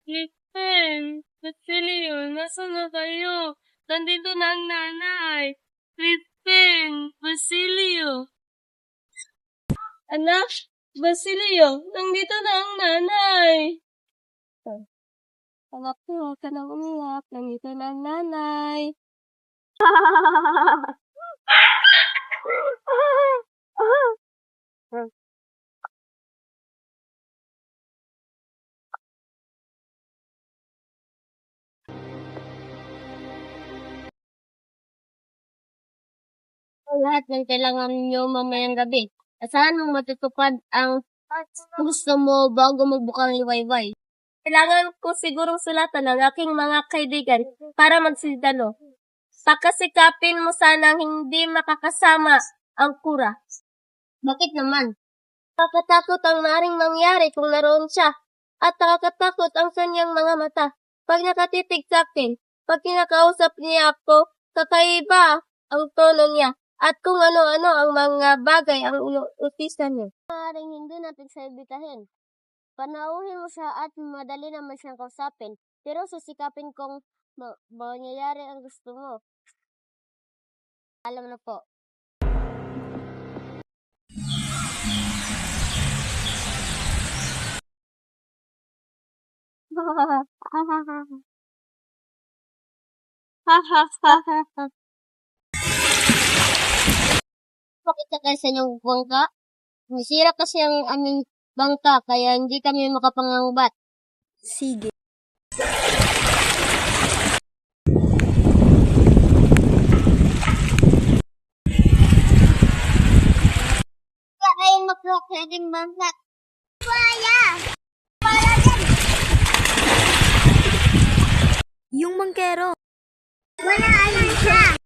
Kristen, Basilio, nasa na kayo? Nandito na ang nanay. Kristen, Basilio. Anak, Basilio, nandito na ang nanay. Anak ko, huwag ka nang umiyak. Nandito na ang nanay. Lahat ng kailangan niyo mamayang gabi. Asahan mong matutupad ang gusto mo bago magbukang liwayway. Kailangan ko sigurong sulatan ng aking mga kaibigan para magsidalo. Pakasikapin mo sanang hindi makakasama ang kura. Bakit naman? Nakakatakot ang maaaring mangyari kung naroon siya. At nakakatakot ang kanyang mga mata. Pag nakatitig sa akin, pag kinakausap niya ako, kakaiba ang tono niya. At kung ano-ano ang mga bagay ang utusan niya. Maaaring hindi natin siya ibitahin. Panauhin mo siya at madali naman siyang kausapin. Pero susikapin kong mangyayari ang gusto mo. Alam na po. Pakita kayo sa inyong bangka. Masira kasi ang aming bangka, kaya hindi kami makapangangbat. Sige. Wala kayong maklok sa ating bangka. Wala! Wala dyan! Yung bangkero. Wala, ayun siya!